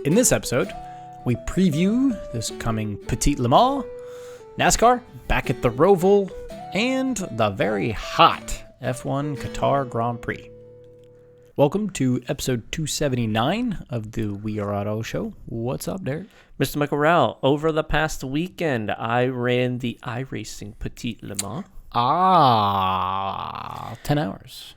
In this episode, we preview this coming Petit Le Mans, NASCAR, back at the Roval, and the very hot F1 Qatar Grand Prix. Welcome to episode 279 of the We Are Auto Show. What's up, Derek? Mr. Michael Rao, over the past weekend, I ran the iRacing Petit Le Mans. 10 hours.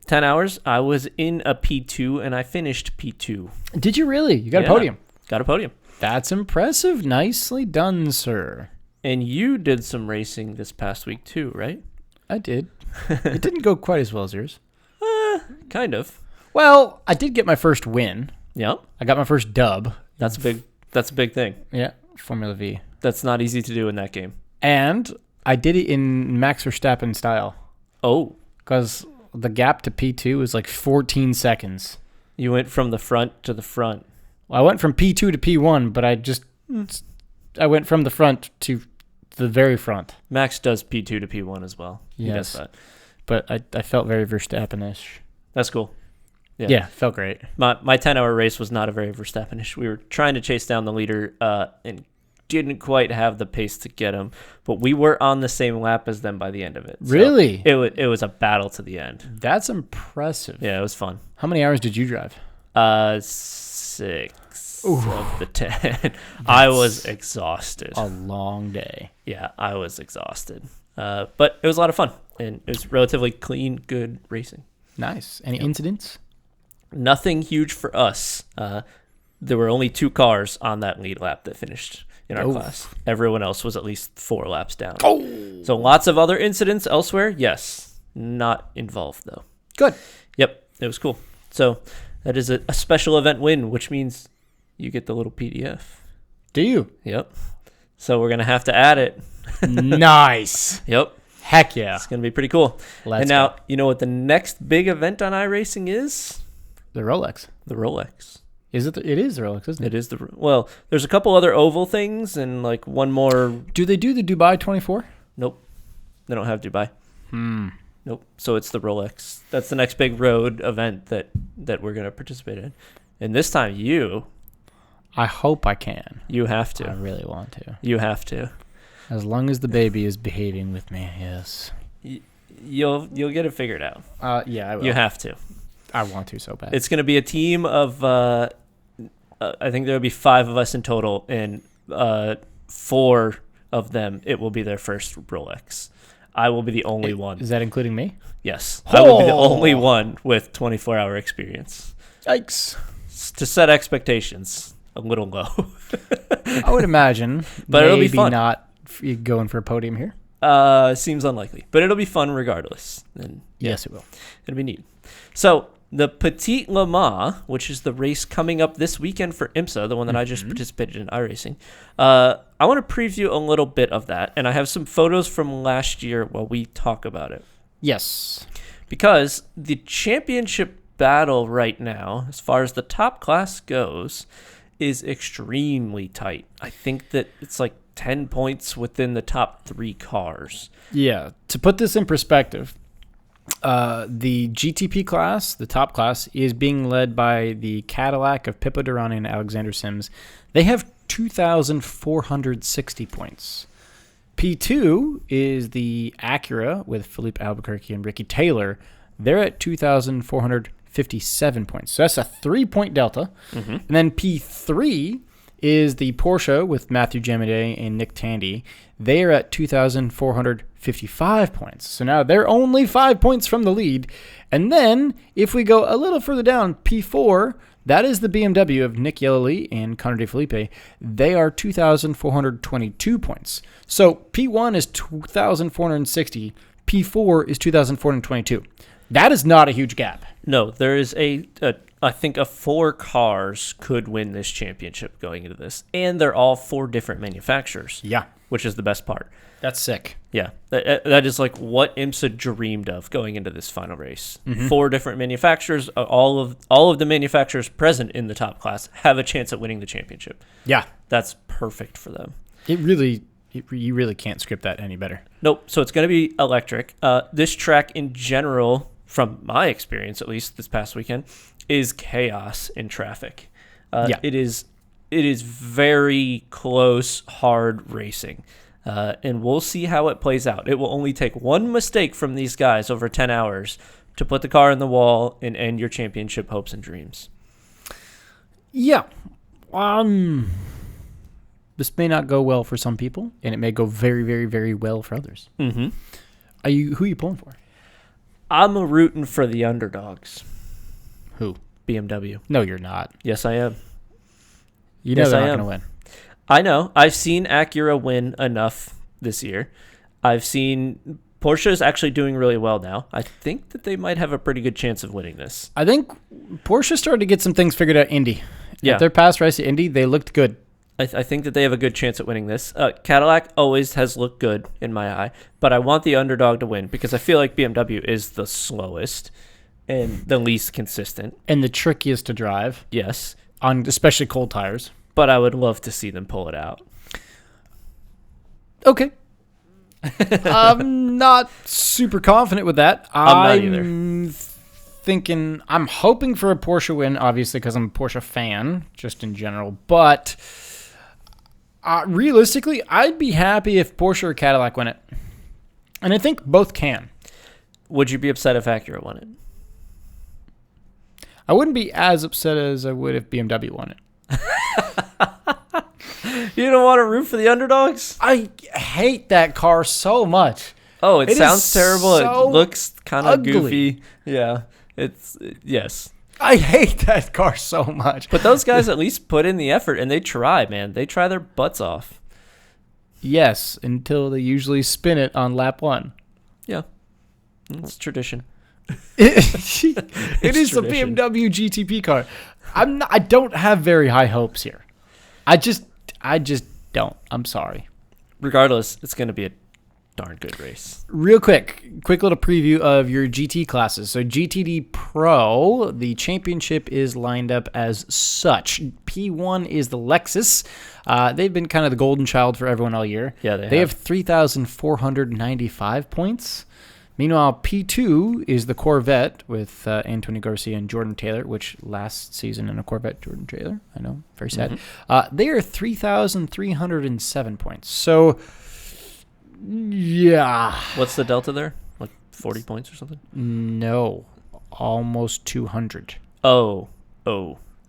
10 hours. I was in a P2, and I finished P2. Did you really? You got a podium. Got a podium. That's impressive. Nicely done, sir. And you did some racing this past week, too, right? I did. It didn't go quite as well as yours. Kind of. Well, I did get my first win. Yep. I got my first dub. That's a big thing. Yeah, Formula V. That's not easy to do in that game. And I did it in Max Verstappen style. Oh. Because the gap to P2 is like 14 seconds. You went from the front to the front. Well, I went from P2 to P1, but I went from the front to the very front. Max does P2 to P1 as well. Yes. He does that. But I felt very Verstappen-ish. That's cool. Yeah, felt great. My 10-hour race was not a very Verstappen-ish. We were trying to chase down the leader and didn't quite have the pace to get him, but we were on the same lap as them by the end of it. So really? It was a battle to the end. That's impressive. Yeah, it was fun. How many hours did you drive? 6 of the 10. I was exhausted. A long day. Yeah, I was exhausted. But it was a lot of fun, and it was relatively clean, good racing. Nice. Any incidents? Nothing huge for us. There were only 2 cars on that lead lap that finished in our class. Everyone else was at least 4 laps down. So lots of other incidents elsewhere. Yes, not involved though. Good. Yep, it was cool. So that is a special event win, which means you get the little PDF. Do you? Yep. So we're going to have to add it. Nice. Yep. Heck yeah. It's going to be pretty cool. Let's now, go. you know what the next big event on iRacing is? The Rolex. The Rolex. Is it? It is the Rolex, isn't it? It is well, there's a couple other oval things and like one more. Do they do the Dubai 24? Nope. They don't have Dubai. Nope. So it's the Rolex. That's the next big road event that we're going to participate in. And this time I hope I can. You have to. I really want to. You have to. As long as the baby is behaving with me, yes. You'll get it figured out. Yeah, I will. You have to. I want to so bad. It's going to be a team of, I think there will be 5 of us in total, and 4 of them, it will be their first Rolex. I will be the only one. Is that including me? Yes. I will be the only one with 24-hour experience. Yikes. To set expectations a little low. I would imagine. But it'll be fun. Not going for a podium here. Seems unlikely, but it'll be fun regardless. And yes, it will. It'll be neat. So the Petit Le Mans, which is the race coming up this weekend for IMSA, the one that I just participated in iRacing, I want to preview a little bit of that, and I have some photos from last year while we talk about it. Yes. Because the championship battle right now, as far as the top class goes, is extremely tight. I think that it's like 10 points within the top 3 cars. Yeah. To put this in perspective, the GTP class, the top class, is being led by the Cadillac of Pippo Durrani and Alexander Sims. They have 2,460 points. P2 is the Acura with Felipe Albuquerque and Ricky Taylor. They're at 2,457 points. So that's a 3-point delta. And then P3 is the Porsche with Matthew Jamidet and Nick Tandy. They are at 2,455 points. So now they're only 5 points from the lead. And then if we go a little further down, P4, that is the BMW of Nick Yellowly and Connor De Felipe. They are 2,422 points. So P1 is 2,460. P4 is 2,422. That is not a huge gap. No, there is I think 4 cars could win this championship going into this. And they're all 4 different manufacturers. Yeah. Which is the best part. That's sick. Yeah. That is like what IMSA dreamed of going into this final race. 4 different manufacturers, all of the manufacturers present in the top class have a chance at winning the championship. Yeah. That's perfect for them. You really can't script that any better. Nope. So it's going to be electric. This track in general, from my experience, at least this past weekend, is chaos in traffic. It is very close, hard racing. And we'll see how it plays out. It will only take one mistake from these guys over 10 hours to put the car in the wall and end your championship hopes and dreams. Yeah. This may not go well for some people, and it may go very, very, very well for others. Mm-hmm. Who are you pulling for? I'm rooting for the underdogs. Who? BMW. No, you're not. Yes, I am. You know Yes, they're I not am. going to win. I know. I've seen Acura win enough this year. I've seen Porsche is actually doing really well now. I think that they might have a pretty good chance of winning this. I think Porsche started to get some things figured out Indy. Yeah. At their past race at Indy, they looked good. I think that they have a good chance at winning this. Cadillac always has looked good in my eye, but I want the underdog to win because I feel like BMW is the slowest and the least consistent. And the trickiest to drive. Yes. On especially cold tires. But I would love to see them pull it out. Okay. I'm not super confident with that. I'm not either. I'm hoping for a Porsche win, obviously, because I'm a Porsche fan, just in general. But realistically, I'd be happy if Porsche or Cadillac win it. And I think both can. Would you be upset if Acura won it? I wouldn't be as upset as I would if BMW won it. You don't want to root for the underdogs? I hate that car so much. Oh, it sounds terrible. So it looks kind of ugly. goofy. Yeah. Yes. I hate that car so much. But those guys at least put in the effort and they try, man. They try their butts off. Yes, until they usually spin it on lap 1. Yeah. It's tradition. It is the tradition. BMW GTP car. I don't have very high hopes here. I just don't. I'm sorry. Regardless, it's going to be a darn good race. Real quick little preview of your GT classes. So GTD Pro, the championship is lined up as such. P1 is the Lexus. They've been kind of the golden child for everyone all year. Yeah, they have 3,495 points. Meanwhile, P2 is the Corvette with Antonio Garcia and Jordan Taylor, which last season in a Corvette, Jordan Taylor. I know, very sad. Mm-hmm. They are 3,307 points. So, yeah. What's the delta there? Like 40 points or something? No, almost 200. Oh.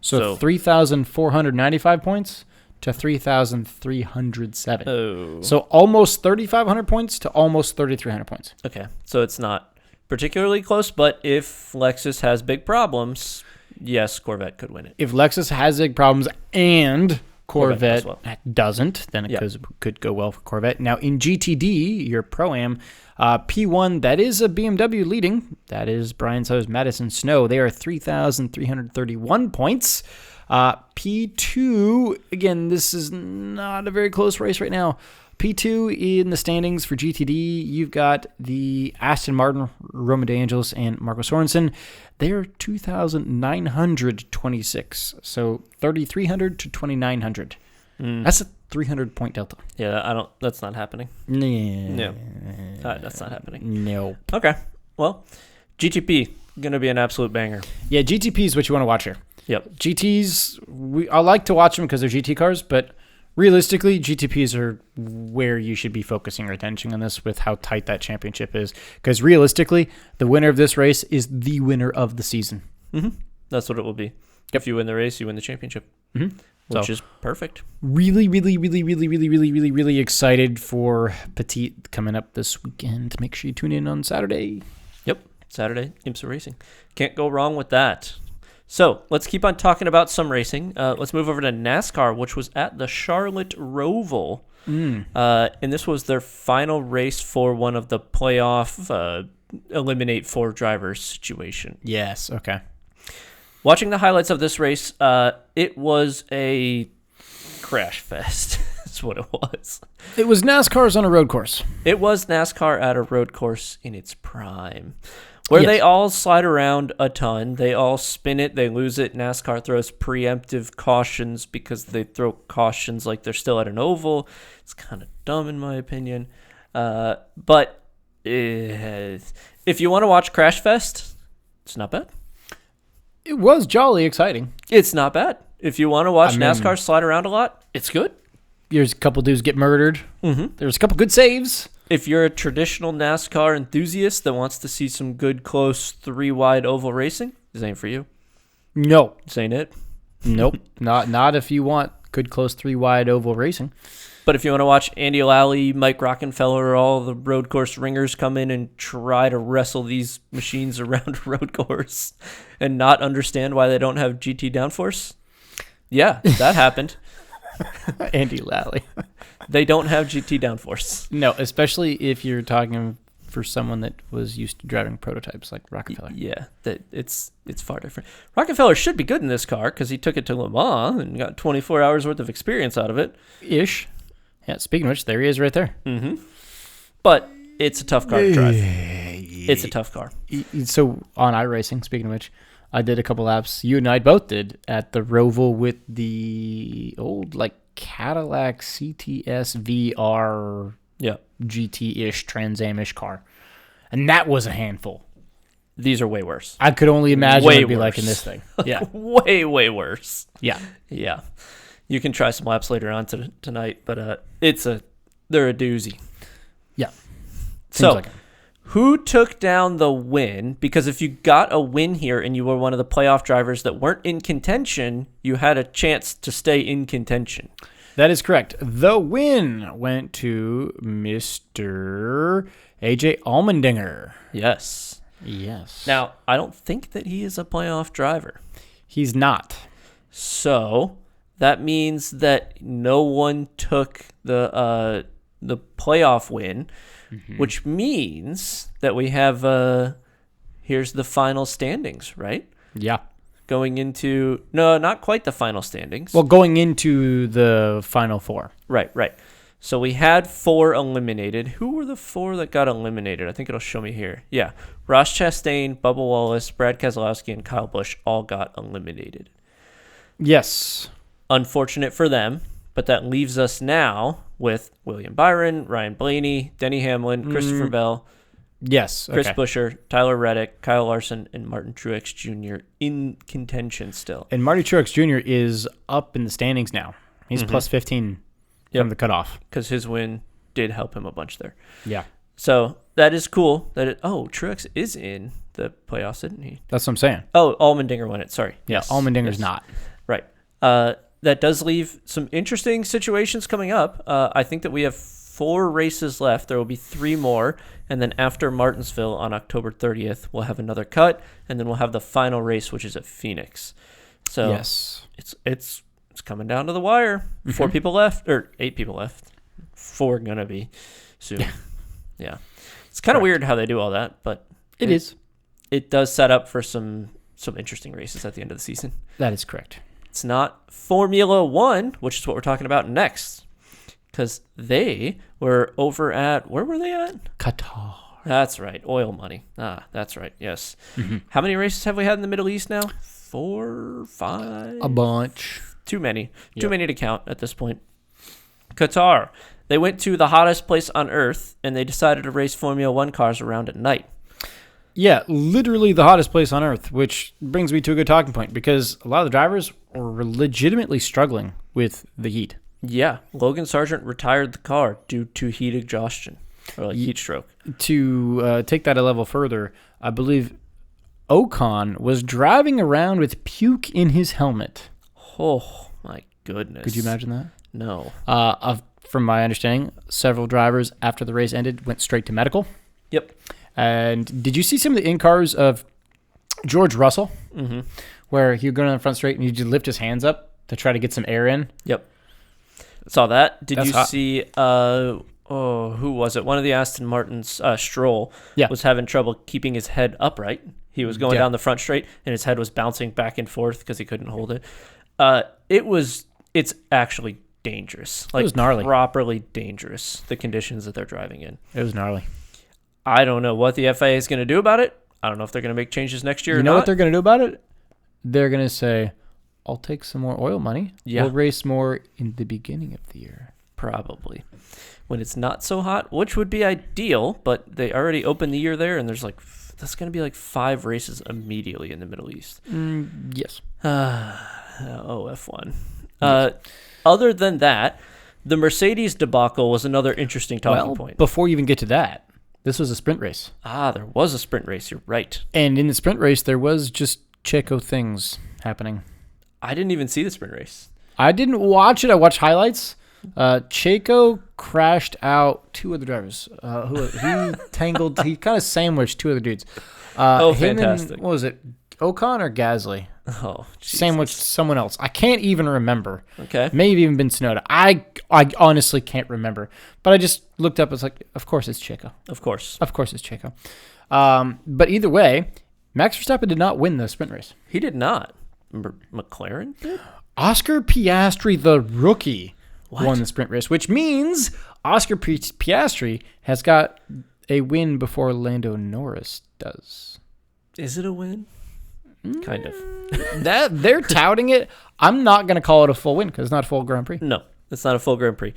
So 3,495 points to 3,307. Oh. So almost 3,500 points to almost 3,300 points. Okay. So it's not particularly close, but if Lexus has big problems, yes, Corvette could win it. If Lexus has big problems and Corvette as well. doesn't, then it could go well for Corvette. Now in GTD, your Pro-Am, P1, that is a BMW leading. That is Brian Sutter's Madison Snow. They are 3,331 points. P2, again, this is not a very close race right now. P2 in the standings for GTD, you've got the Aston Martin, Roman DeAngelis, and Marco Sorensen. They're 2,926, so 3,300 to 2,900. That's a 300-point delta. Yeah, that's not happening. No. That's not happening. No. Okay. Well, GTP, going to be an absolute banger. Yeah, GTP is what you want to watch here. Yep. GTs, I like to watch them because they're GT cars, but realistically, GTPs are where you should be focusing your attention on this with how tight that championship is. Because realistically, the winner of this race is the winner of the season. Mm-hmm. That's what it will be. Yep. If you win the race, you win the championship, which is perfect. Really, really, really, really, really, really, really, really excited for Petit coming up this weekend. Make sure you tune in on Saturday. Yep. Saturday, IMSA Racing. Can't go wrong with that. So let's keep on talking about some racing. Let's move over to NASCAR, which was at the Charlotte Roval. And this was their final race for one of the playoff eliminate 4 drivers situation. Yes, okay. Watching the highlights of this race, it was a crash fest. That's what it was. It was NASCAR's on a road course. It was NASCAR at a road course in its prime. Where they all slide around a ton. They all spin it. They lose it. NASCAR throws preemptive cautions because they throw cautions like they're still at an oval. It's kind of dumb in my opinion. But if you want to watch Crash Fest, it's not bad. It was jolly exciting. It's not bad. If you want to watch NASCAR slide around a lot, it's good. There's a couple dudes get murdered. Mm-hmm. There's a couple good saves. If you're a traditional NASCAR enthusiast that wants to see some good, close, 3-wide oval racing, this ain't for you. No. This ain't it. Nope. Not if you want good, close, 3-wide oval racing. But if you want to watch Andy Lally, Mike Rockenfeller, all the road course ringers come in and try to wrestle these machines around a road course and not understand why they don't have GT downforce, yeah, that happened. Andy Lally. They don't have GT downforce. No, especially if you're talking for someone that was used to driving prototypes like Rockefeller. Yeah, it's far different. Rockefeller should be good in this car because he took it to Le Mans and got 24 hours worth of experience out of it. Ish. Yeah, speaking of which, there he is right there. Mm-hmm. But it's a tough car to drive. It's a tough car. So on iRacing, speaking of which, I did a couple laps. You and I both did at the Roval with the old Cadillac CTS VR GT-ish Trans Am-ish car. And that was a handful. These are way worse. I could only imagine what it'd be like in this thing. Yeah. Way, way worse. Yeah. Yeah. You can try some laps later on tonight, but they're a doozy. Yeah. So, who took down the win? Because if you got a win here and you were one of the playoff drivers that weren't in contention, you had a chance to stay in contention. That is correct. The win went to Mr. AJ Allmendinger. Yes. Yes. Now, I don't think that he is a playoff driver. He's not. So that means that no one took the playoff win, which means that we have here's the final standings, right? Yeah. Going into not quite the final standings. Well, going into the final 4. Right. So we had 4 eliminated. Who were the 4 that got eliminated? I think it'll show me here. Yeah. Ross Chastain, Bubba Wallace, Brad Keselowski, and Kyle Busch all got eliminated. Yes. Unfortunate for them, but that leaves us now with William Byron, Ryan Blaney, Denny Hamlin, Christopher Bell, yes, Chris Buescher, Tyler Reddick, Kyle Larson, and Martin Truex Jr. in contention still. And Marty Truex Jr. is up in the standings now. He's plus 15 from the cutoff. Because his win did help him a bunch there. Yeah. So that is cool. Truex is in the playoffs, isn't he? That's what I'm saying. Oh, Allmendinger won it. Sorry. Yeah, yes. Allmendinger's not. Right. That does leave some interesting situations coming up. I think that we have 4 races left. There will be 3 more. And then after Martinsville on October 30th, we'll have another cut. And then we'll have the final race, which is at Phoenix. So yes. It's coming down to the wire. 4 people left, or 8 people left. 4 going to be soon. Yeah. It's kind of weird how they do all that, but it is. It does set up for some interesting races at the end of the season. That is correct. It's not Formula One, which is what we're talking about next, because they were over at, where were they at? Qatar. That's right. Oil money. That's right. Yes. How many races have we had in the Middle East now? 4, 5? A bunch. Too many. Yep. Too many to count at this point. Qatar. They went to the hottest place on Earth, and they decided to race Formula One cars around at night. Yeah, literally the hottest place on Earth, which brings me to a good talking point, because a lot of the drivers were legitimately struggling with the heat. Yeah, Logan Sargent retired the car due to heat exhaustion, or heat stroke. To take that a level further, I believe Ocon was driving around with puke in his helmet. Oh, my goodness. Could you imagine that? No. From my understanding, several drivers, after the race ended, went straight to medical. Yep. And did you see some of the in-cars of George Russell, where he would go down the front straight and he'd just lift his hands up to try to get some air in? Yep. Saw that. Did That's you hot. see, who was it? One of the Aston Martins, Stroll, was having trouble keeping his head upright. He was going down the front straight, and his head was bouncing back and forth because he couldn't hold it. It's actually dangerous. It was gnarly. Properly dangerous, the conditions that they're driving in. It was gnarly. I don't know what the FIA is going to do about it. I don't know if they're going to make changes next year or not. You know what they're going to do about it? They're going to say, I'll take some more oil money. Yeah. We'll race more in the beginning of the year. Probably. When it's not so hot, which would be ideal, but they already opened the year there, and that's going to be 5 races immediately in the Middle East. Yes. F1. Other than that, the Mercedes debacle was another interesting talking point. Before you even get to that, this was a sprint race. There was a sprint race. You're right. And in the sprint race, there was just Checo things happening. I didn't even see the sprint race. I didn't watch it. I watched highlights. Checo crashed out two other drivers. He tangled. He kind of sandwiched two other dudes. Fantastic. What was it? Ocon or Gasly? Oh, Jesus. Sandwiched someone else. I can't even remember. Okay. Maybe even been Tsunoda. I honestly can't remember. But I just looked up. It's like, of course it's Checo. Of course it's Checo. But either way, Max Verstappen did not win the sprint race. He did not. McLaren did? Oscar Piastri, the rookie, won the sprint race, which means Oscar Piastri has got a win before Lando Norris does. Is it a win? Kind of. That they're touting it. I'm not going to call it a full win because it's not a full Grand Prix. No, it's not a full Grand Prix.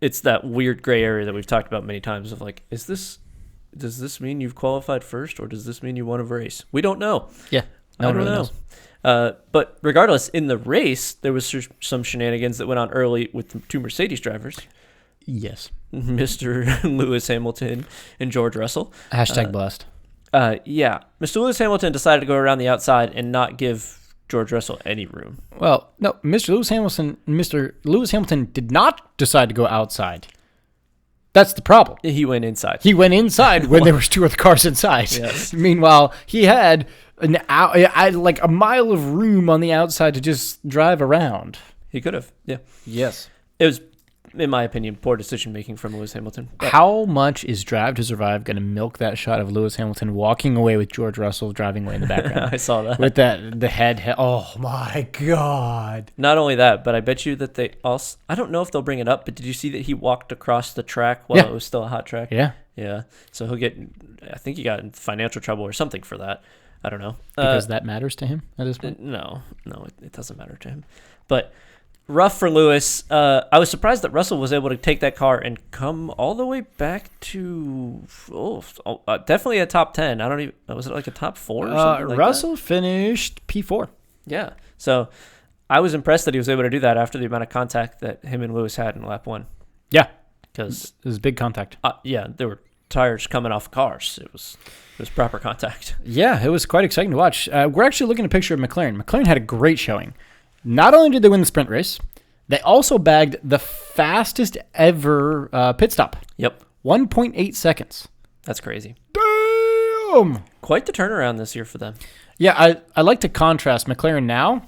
It's that weird gray area that we've talked about many times of like, does this mean you've qualified first or does this mean you won a race? We don't know. Yeah. I don't know. But regardless, in the race, there was some shenanigans that went on early with the two Mercedes drivers. Yes. Mr. Lewis Hamilton and George Russell. Hashtag blessed. Yeah. Mr. Lewis Hamilton decided to go around the outside and not give George Russell any room. Well, no, Mr. Lewis Hamilton did not decide to go outside. That's the problem. He went inside. He went inside when there was two other cars inside. Yes. Meanwhile, he had like a mile of room on the outside to just drive around. He could have. Yeah. Yes. It was, in my opinion, poor decision-making from Lewis Hamilton. But how much is Drive to Survive going to milk that shot of Lewis Hamilton walking away with George Russell driving away in the background? I saw that. With the head. Oh, my God. Not only that, but I bet you that they also... I don't know if they'll bring it up, but did you see that he walked across the track while it was still a hot track? Yeah. Yeah. So he'll get... I think he got in financial trouble or something for that. I don't know. Because that matters to him at this point? No, it doesn't matter to him. But... rough for Lewis. I was surprised that Russell was able to take that car and come all the way back to definitely a top 10. I don't even, was it like a top 4 or something like Russell finished P4. Yeah. So I was impressed that he was able to do that after the amount of contact that him and Lewis had in lap 1. Yeah. Because it was big contact. Yeah, there were tires coming off cars. It was proper contact. Yeah, it was quite exciting to watch. We're actually looking at a picture of McLaren. McLaren had a great showing. Not only did they win the sprint race, they also bagged the fastest ever pit stop. Yep. 1.8 seconds. That's crazy. Damn! Quite the turnaround this year for them. Yeah, I like to contrast McLaren now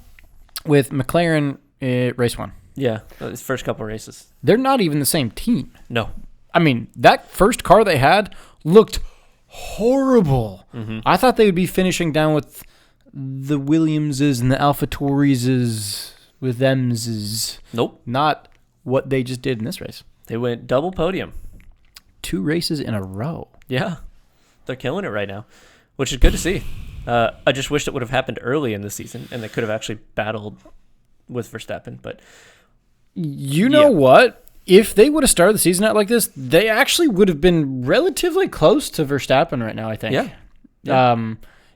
with McLaren race 1. Yeah, his first couple races. They're not even the same team. No. I mean, that first car they had looked horrible. Mm-hmm. I thought they would be finishing down with the Williamses and the AlphaTauris with them's. Nope. Not what they just did in this race. They went double podium. 2 races in a row. Yeah. They're killing it right now, which is good to see. I just wish it would have happened early in the season and they could have actually battled with Verstappen. But you know what? If they would have started the season out like this, they actually would have been relatively close to Verstappen right now, I think. Yeah.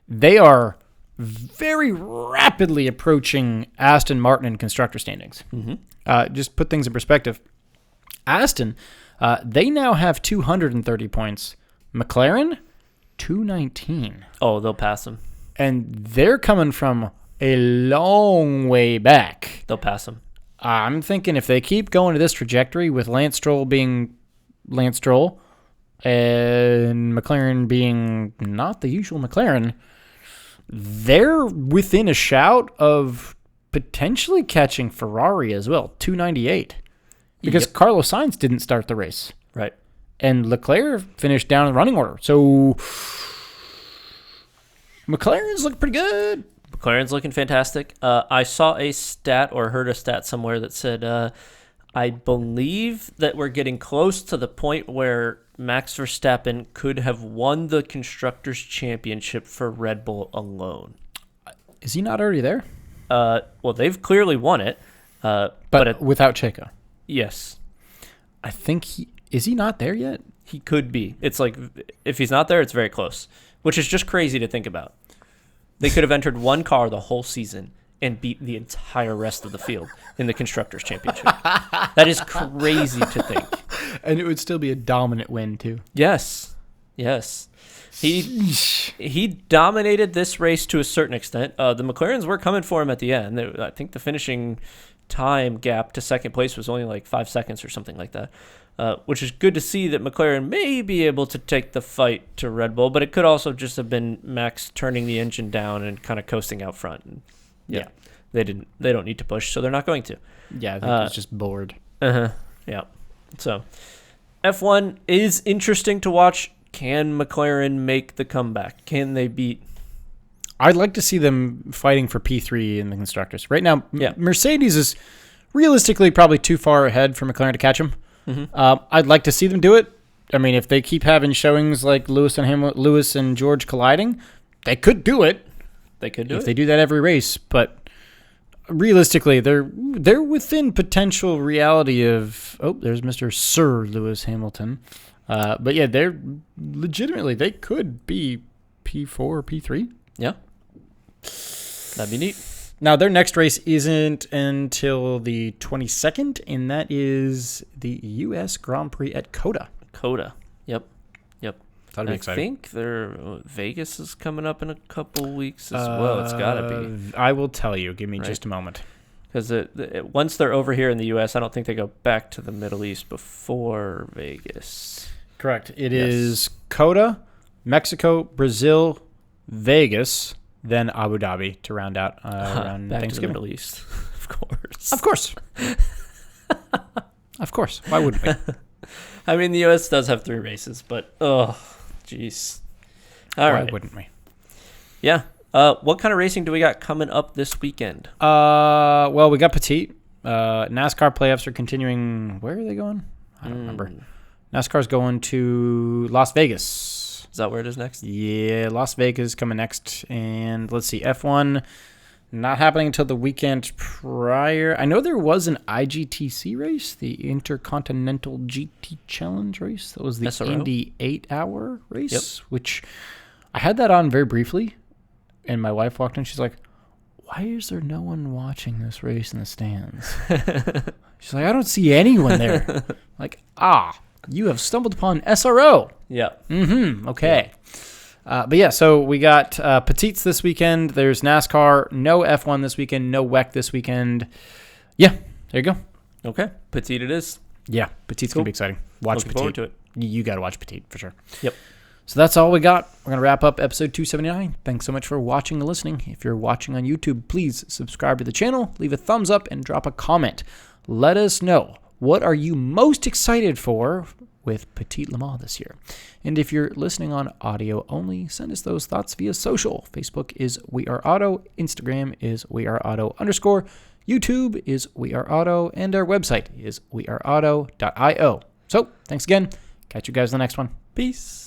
They are very rapidly approaching Aston Martin in constructor standings. Mm-hmm. Just put things in perspective. Aston, they now have 230 points. McLaren, 219. Oh, they'll pass them. And they're coming from a long way back. They'll pass them. I'm thinking if they keep going to this trajectory with Lance Stroll being Lance Stroll and McLaren being not the usual McLaren, they're within a shout of potentially catching Ferrari as well, 298. Because Carlos Sainz didn't start the race. Right. And Leclerc finished down in the running order. So McLaren's looking pretty good. McLaren's looking fantastic. I saw a stat or heard a stat somewhere that said, I believe that we're getting close to the point where Max Verstappen could have won the Constructors' Championship for Red Bull alone. Is he not already there? Well, they've clearly won it. But without Checo. Yes. I think is he not there yet? He could be. It's like, if he's not there, it's very close, which is just crazy to think about. They could have entered one car the whole season, and beat the entire rest of the field in the Constructors' Championship. That is crazy to think. And it would still be a dominant win, too. Yes. He dominated this race to a certain extent. The McLarens were coming for him at the end. I think the finishing time gap to second place was only like 5 seconds or something like that, which is good to see that McLaren may be able to take the fight to Red Bull, but it could also just have been Max turning the engine down and kind of coasting out front. And Yeah. They don't need to push, so they're not going to. Yeah, I think it's just bored. Yeah. So F1 is interesting to watch. Can McLaren make the comeback? Can they beat? I'd like to see them fighting for P3 in the Constructors. Right now, Yeah. Mercedes is realistically probably too far ahead for McLaren to catch them. I'd like to see them do it. I mean, if they keep having showings like Lewis and George colliding, they could do it. They could do it. If they do that every race, but realistically, they're within potential reality of. Oh, there's Mr. Sir Lewis Hamilton. But yeah, they're legitimately they could be P4 or P3. Yeah, that'd be neat. Now their next race isn't until the 22nd, and that is the U.S. Grand Prix at Coda. Yep. That'd be I exciting. think Vegas is coming up in a couple weeks as well. It's got to be. I will tell you. Give me Right. just a moment. Because once they're over here in the U.S., I don't think they go back to the Middle East before Vegas. Correct. It is Coda, Mexico, Brazil, Vegas, then Abu Dhabi to round out around Back to the Thanksgiving. Middle East, of course. Of course. Of course. Why wouldn't we? I mean, the U.S. does have 3 races, but jeez. All Why right. wouldn't we? Yeah. What kind of racing do we got coming up this weekend? Well, we got Petit. NASCAR playoffs are continuing. Where are they going? I don't remember. NASCAR's going to Las Vegas. Is that where it is next? Yeah, Las Vegas coming next. And let's see, F1 not happening until the weekend prior. I know there was an IGTC race, the Intercontinental GT Challenge race. That was the SRO? Indy 8-hour race, which I had that on very briefly. And my wife walked in. She's like, why is there no one watching this race in the stands? She's like, I don't see anyone there. Like, you have stumbled upon SRO. Yeah. Okay. But yeah, so we got Petites this weekend. There's NASCAR. No F1 this weekend. No WEC this weekend. Yeah, there you go. Okay. Petit it is. Yeah, Petites going to be exciting. Watch Looking Petit. forward to it. You got to watch Petit for sure. Yep. So that's all we got. We're going to wrap up episode 279. Thanks so much for watching and listening. If you're watching on YouTube, please subscribe to the channel, leave a thumbs up, and drop a comment. Let us know, what are you most excited for with Petit Le Mans this year? And if you're listening on audio only, send us those thoughts via social. Facebook is We Are Auto, Instagram is We Are Auto _, YouTube is We Are Auto, and our website is weareauto.io. So thanks again. Catch you guys in the next one. Peace.